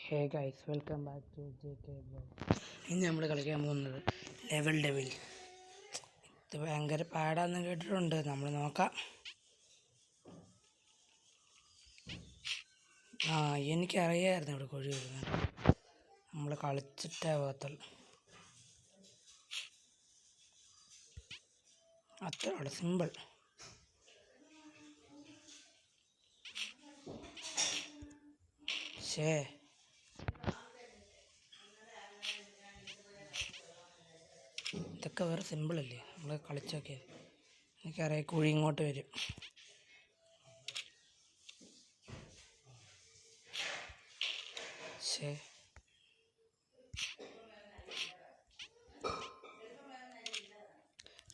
Hey guys, welcome back to JK blog. ഇന്ന് നമ്മൾ കളിക്കാൻ പോകുന്നത് ലെവൽ ഡെവിൽ. ഇത് ഭയങ്കര പാടാന്ന് കേട്ടിട്ടുണ്ട്, നമ്മൾ നോക്കാം. എനിക്കറിയാമായിരുന്നു ഇവിടെ കുഴി വരുന്നത്. നമ്മൾ കളിച്ചിട്ടേ പോകത്തുള്ളൂ. അത്രയുള്ള സിമ്പിൾ. ഇതൊക്കെ വേറെ സിമ്പിളല്ലേ, നമ്മൾ കളിച്ചൊക്കെ. എനിക്കറിയാം കുഴി ഇങ്ങോട്ട് വരും.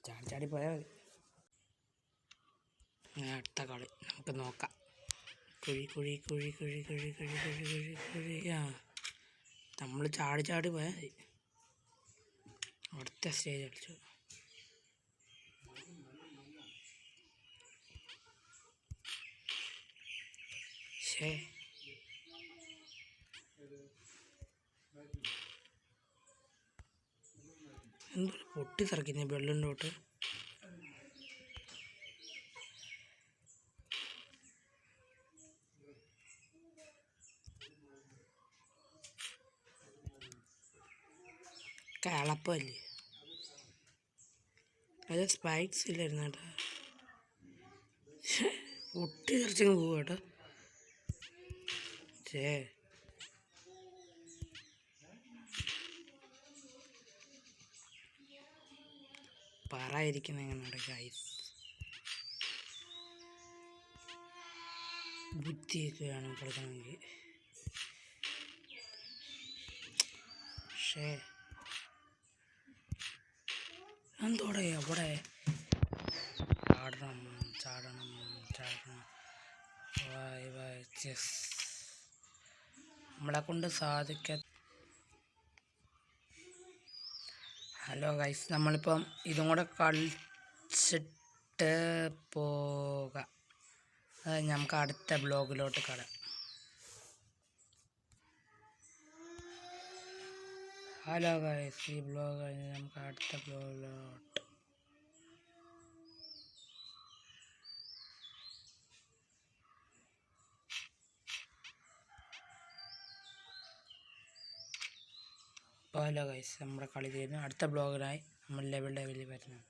ചാടി ചാടി പോയാൽ മതി. അടുത്ത കളി നമുക്ക് നോക്കാം. കുഴി കുഴി കുഴി കുഴി കുഴി കുഴി കുഴി കുഴി കുഴി നമ്മൾ ചാടി ചാടി പോയാൽ മതി. അടുത്ത സ്റ്റേജ് കളിച്ചു. എന്തോ പൊട്ടി തെറിക്കുന്നേ വെള്ളിൻ്റെ തൊട്ട്. കളപ്പല്ലേ, അത് സ്പൈക്സ് ഇല്ലായിരുന്നു കേട്ടോ. പൊട്ടി തെറിച്ചങ്ങ് പോവുക കേട്ടോ. പറയാതിരിക്കുന്ന എങ്ങനെയുണ്ട് ഗൈസ്, ബുദ്ധിയൊക്കെ വേണം കളിക്കണമെങ്കിൽ. എന്തോടെ അവിടെ ചാടണം ചാടണം ചാടണം. നമ്മളെ കൊണ്ട് സാധിക്ക. ഹലോ ഗൈസ്, നമ്മളിപ്പം ഇതും കൂടെ കളിച്ചിട്ട് പോകാം. നമുക്ക് അടുത്ത ബ്ലോഗിലോട്ട് കടക്കാം. ഹലോ ഗൈസ്, ഈ ബ്ലോഗ് കഴിഞ്ഞ് നമുക്ക് അടുത്ത ബ്ലോഗിലോട്ട്. ഹലോ ഗൈസ്, നമ്മുടെ കളി തീരുന്നു. അടുത്ത ബ്ലോഗിനായി നമ്മൾ ലെവൽ ഡെവിൽ വരുന്നു.